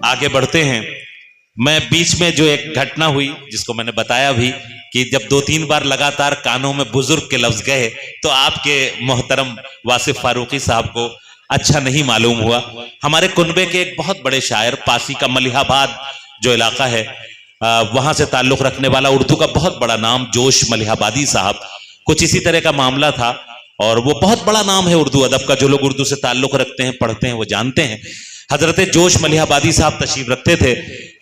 आगे बढ़ते हैं। मैं बीच में जो एक घटना हुई जिसको मैंने बताया भी कि जब 2-3 बार लगातार कानों में बुजुर्ग के लफ्ज गए तो आपके मोहतरम वासिफ फारूकी साहब को अच्छा नहीं मालूम हुआ। हमारे कुनबे के एक बहुत बड़े शायर, पासी का मलिहाबाद जो इलाका है वहां से ताल्लुक रखने वाला, उर्दू का बहुत बड़ा नाम जोश मलिहाबादी साहब, कुछ इसी तरह का मामला था। और वो बहुत बड़ा नाम है उर्दू अदब का, जो लोग उर्दू से ताल्लुक रखते हैं, पढ़ते हैं, वो जानते हैं। हजरत जोश मलिहाबादी साहब तशरीफ रखते थे।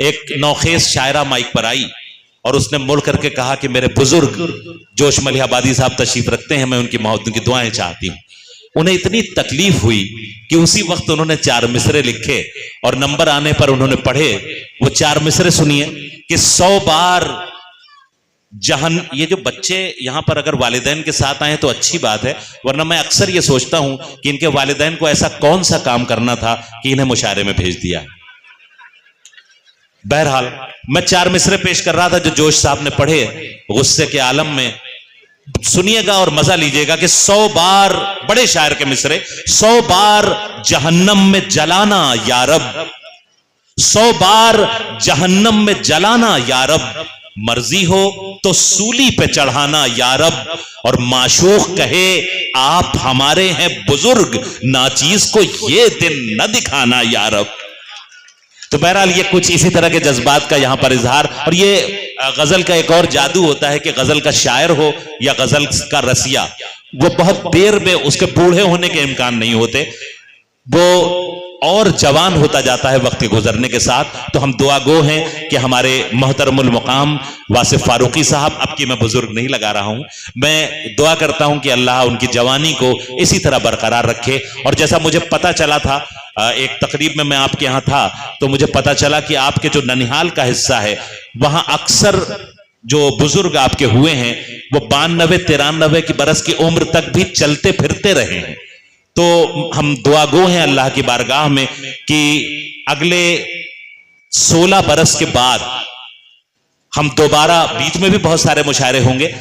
एक नौखेज शायरा माइक पर आई और उसने मुड़ करके कहा कि मेरे बुजुर्ग जोश मलिहाबादी साहब तशरीफ रखते हैं, मैं उनकी मौत की दुआएं चाहती हूं। उन्हें इतनी तकलीफ हुई कि उसी वक्त उन्होंने 4 मिसरे लिखे और नंबर आने पर उन्होंने पढ़े। वो 4 मिसरे सुनिए कि 100 बार ये जो बच्चे यहां पर अगर वालिदैन के साथ आए तो अच्छी बात है, वरना मैं अक्सर ये सोचता हूं कि इनके वालिदैन को ऐसा कौन सा काम करना था कि इन्हें मुशायरे में भेज दिया। बहरहाल मैं 4 मिसरे पेश कर रहा था जो जोश साहब ने पढ़े, गुस्से के आलम में। सुनिएगा और मजा लीजिएगा कि 100 बार, बड़े शायर के मिसरे, 100 बार जहन्नम में जलाना या रब, 100 बार जहन्नम में जलाना या रब, मर्जी हो तो सूली पे चढ़ाना या रब, और माशूक कहे आप हमारे हैं बुजुर्ग, नाचीज को ये दिन न दिखाना या रब। तो बहरहाल ये कुछ इसी तरह के जज्बात का यहां पर इजहार। और ये गजल का एक और जादू होता है कि गजल का शायर हो या गजल का रसिया, वो बहुत देर में उसके बूढ़े होने के इम्कान नहीं होते, वो और जवान होता जाता है वक्त के गुजरने के साथ। तो हम दुआ गो हैं कि हमारे मोहतरमुल मुकाम वासिफ फारूकी साहब, अब की मैं बुजुर्ग नहीं लगा रहा हूं, मैं दुआ करता हूं कि अल्लाह उनकी जवानी को इसी तरह बरकरार रखे। और जैसा मुझे पता चला था, एक तकरीब में मैं आपके यहां था तो मुझे पता चला कि आपके जो ननिहाल का हिस्सा है वहां अक्सर जो बुजुर्ग आपके हुए हैं वो 92-93 की बरस की उम्र तक भी चलते फिरते रहे हैं। तो हम दुआ गो हैं अल्लाह की बारगाह में कि अगले 16 बरस के बाद हम दोबारा, बीच में भी बहुत सारे मुशायरे होंगे,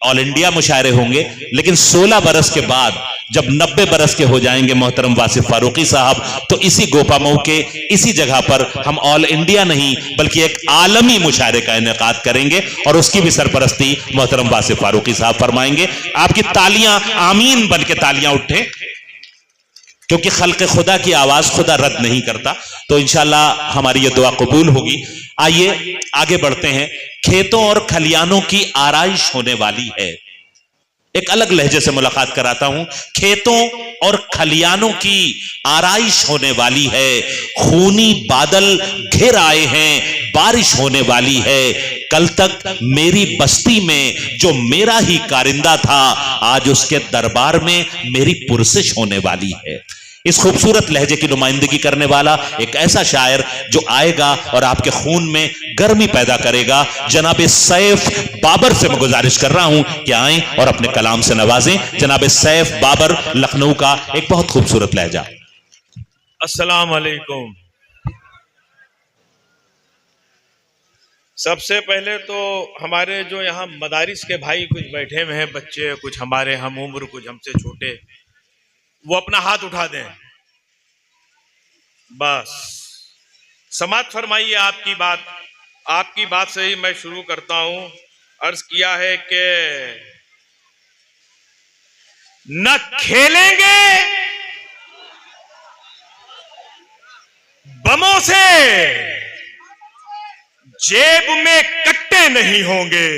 ऑल इंडिया मुशायरे होंगे, लेकिन 16 बरस के बाद जब 90 बरस के हो जाएंगे मोहतरम वासिफ फारूकी साहब, तो इसी गोपामऊ के इसी जगह पर हम ऑल इंडिया नहीं बल्कि एक आलमी मुशायरे का इनेकाद करेंगे और उसकी भी सरपरस्ती मोहतरम वासिफ फारूकी साहब फरमाएंगे। आपकी तालियां आमीन बन के तालियां उठे, क्योंकि खल्क़े खुदा की आवाज खुदा रद्द नहीं करता। तो इंशाअल्लाह हमारी ये दुआ कबूल होगी। आइए आगे बढ़ते हैं। खेतों और खलियानों की आराइश होने वाली है। एक अलग लहजे से मुलाकात कराता हूं। खेतों और खलियानों की आराइश होने वाली है, खूनी बादल घिर आए हैं, बारिश होने वाली है। कल तक मेरी बस्ती में जो मेरा ही कारिंदा था, आज उसके दरबार में मेरी पुरसिश होने वाली है। इस खूबसूरत लहजे की नुमाइंदगी करने वाला एक ऐसा शायर जो आएगा और आपके खून में गर्मी पैदा करेगा, जनाब सैफ बाबर से मैं गुजारिश कर रहा हूं कि आएं और अपने कलाम से नवाजें। जनाब सैफ बाबर, लखनऊ का एक बहुत खूबसूरत लहजा। अस्सलाम वालेकुम। सबसे पहले तो हमारे जो यहाँ मदारिस के भाई कुछ बैठे हुए हैं, बच्चे, कुछ हमारे हम उम्र, कुछ हमसे छोटे, वो अपना हाथ उठा दें। बस समात फरमाइए। आपकी बात से ही मैं शुरू करता हूं। अर्ज किया है कि न खेलेंगे बमों से, जेब में कट्टे नहीं होंगे।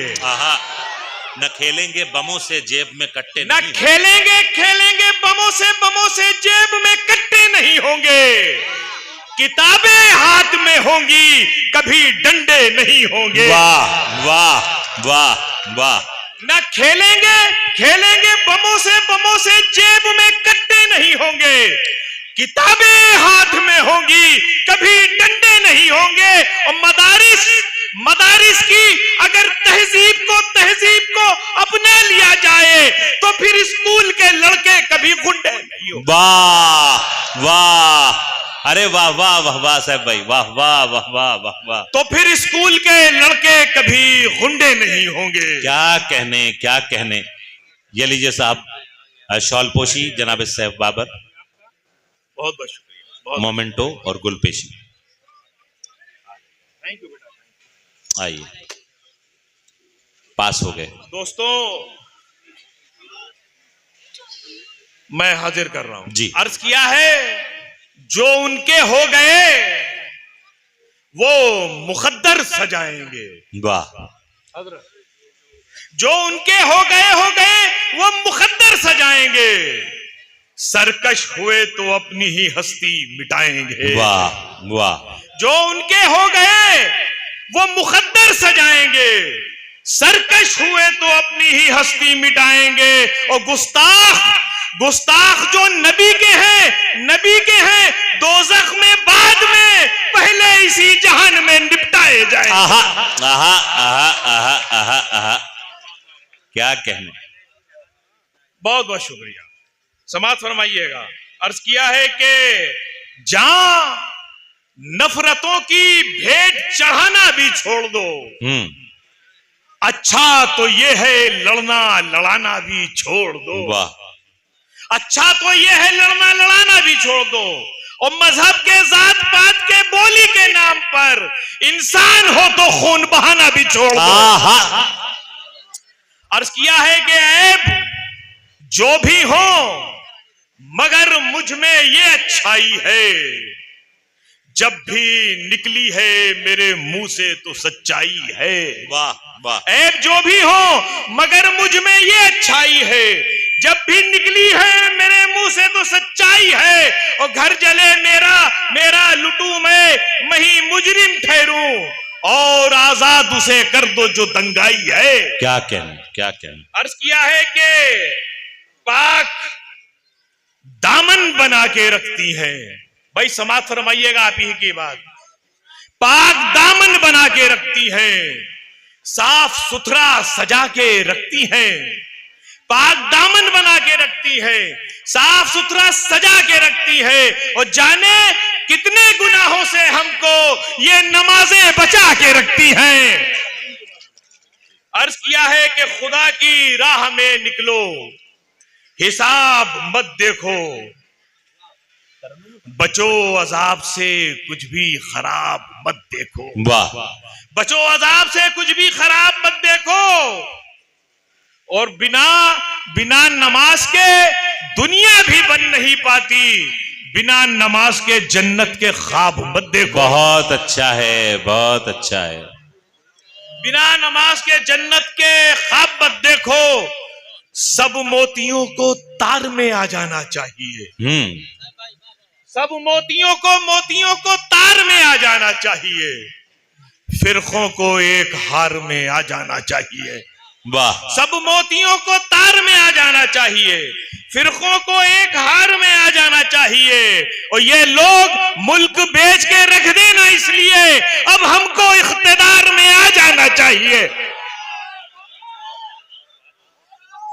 न खेलेंगे बमों से, जेब में कट्टे न खेलेंगे बमों से जेब में कट्टे नहीं होंगे। किताबें हाथ में होंगी, कभी डंडे नहीं होंगे। वाह वाह वाह वाह। न खेलेंगे बमों से जेब में कट्टे नहीं होंगे। किताबें हाथ में होंगी, कभी डंडे नहीं होंगे। और मदारिस की अगर तहजीब को अपने लिया जाए तो फिर स्कूल के लड़के कभी गुंडे नहीं होंगे। वाह वाह, अरे वाह वाह वाह वाह साहब भाई, वाह वाह वाह वाह वाह वाह। तो फिर स्कूल के लड़के कभी गुंडे नहीं होंगे। क्या कहने। ये लीजिए साहब शॉल पोशी जनाब सैफ बाबर, बहुत बहुत शुक्रिया। मोमेंटो और गुलपेशी। थैंक यू बेटा। आइए, पास हो गए। दोस्तों, मैं हाजिर कर रहा हूं जी। अर्ज किया है, जो उनके हो गए वो मुकद्दर सजाएंगे। वाह। जो उनके हो गए वो मुकद्दर सजाएंगे। सरकश हुए तो अपनी ही हस्ती मिटाएंगे। वाह वाह। जो उनके हो गए वो मुकद्दर सजाएंगे। सरकश हुए तो अपनी ही हस्ती मिटाएंगे। और गुस्ताख जो नबी के हैं दोज़ख में बाद में, पहले इसी जहान में निपटाए जाएंगे। आहा आहा आहा आहा आहा आहा, क्या कहने। बहुत बहुत शुक्रिया। समाप्त फरमाइएगा। अर्ज किया है कि जहां नफरतों की भेंट चढ़ाना भी छोड़ दो, अच्छा तो ये है लड़ना लड़ाना भी छोड़ दो। वाह। अच्छा तो ये है लड़ना लड़ाना भी छोड़ दो। और मजहब के, जात पात के, बोली के नाम पर इंसान हो तो खून बहाना भी छोड़ दो। अर्ज किया है कि ऐब जो भी हो, मगर मुझ में ये अच्छाई है, जब भी निकली है मेरे मुंह से तो सच्चाई है। वाह वाह। ऐब जो भी हो, मगर मुझ में ये अच्छाई है, जब भी निकली है मेरे मुंह से तो सच्चाई है। और घर जले मेरा लुटू मैं ही मुजरिम ठहरूं, और आजाद उसे कर दो जो दंगाई है। क्या कहने, क्या कहने। अर्ज किया है कि पाक दामन बना के रखती है। भाई समाप्त फरमाइएगा आप ही की बात। पाक दामन बना के रखती है, साफ सुथरा सजा के रखती है। पाक दामन बना के रखती है, साफ सुथरा सजा के रखती है। और जाने कितने गुनाहों से हमको ये नमाजें बचा के रखती हैं। अर्ज किया है कि खुदा की राह में निकलो, हिसाब मत देखो, बचो अजाब से कुछ भी खराब मत देखो। वाह। बचो अजाब से कुछ भी खराब मत देखो। और बिना नमाज के दुनिया भी बन नहीं पाती, बिना नमाज के जन्नत के ख्वाब मत देखो। बहुत अच्छा है, बहुत अच्छा है। बिना नमाज के जन्नत के ख्वाब मत देखो। सब मोतियों को तार में आ जाना चाहिए। सब मोतियों को तार में आ जाना चाहिए। फिरकों को एक हार में आ जाना चाहिए। वाह। सब मोतियों को तार में आ जाना चाहिए, फिरकों को एक हार में आ जाना चाहिए। और ये लोग मुल्क बेच के रख देना, इसलिए अब हमको इख्तिदार में आ जाना चाहिए।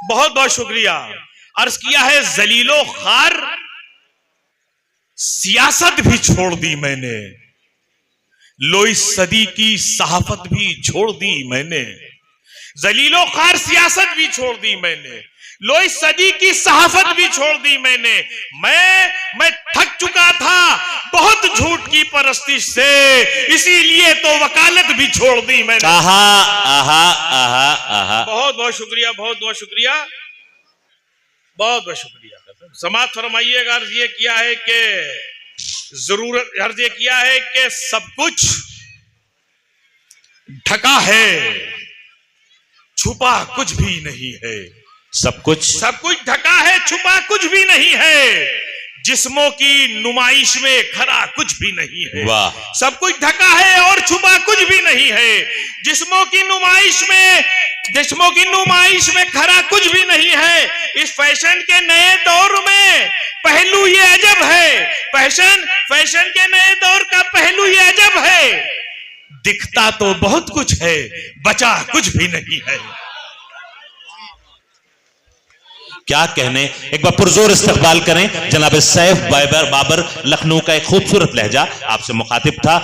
बहुत बहुत शुक्रिया। अर्ज किया है, जलीलो खार सियासत भी छोड़ दी मैंने, लो इस सदी की सहाफत भी छोड़ दी मैंने। जलीलो खार सियासत भी छोड़ दी मैंने, लो इस सदी की सहाफत भी छोड़ दी मैंने। मैं थक चुका था बहुत झूठ की परस्तिश से, इसीलिए तो वकालत भी छोड़ दी मैंने। आहा आहा आहा आहा। बहुत बहुत शुक्रिया, बहुत बहुत शुक्रिया, बहुत बहुत शुक्रिया। समाप्त फरमाइएगा। अर्ज ये किया है कि जरूरत, अर्ज ये किया है कि सब कुछ ढका है, छुपा कुछ भी नहीं है। सब कुछ ढका है, छुपा कुछ भी नहीं है। जिस्मों की नुमाइश में खरा कुछ भी नहीं है। वाह। सब कुछ ढका है और छुपा कुछ भी नहीं है। जिस्मों की नुमाइश में खरा कुछ भी नहीं है। इस फैशन के नए दौर में पहलू ये अजब है, फैशन के नए दौर का पहलू ये अजब है, दिखता तो बहुत कुछ है, बचा कुछ भी नहीं है। क्या कहने। एक बार पुरजोर इस्तकबाल करें जनाब सैफ बाबर, लखनऊ का एक खूबसूरत लहजा आपसे मुखातिब था।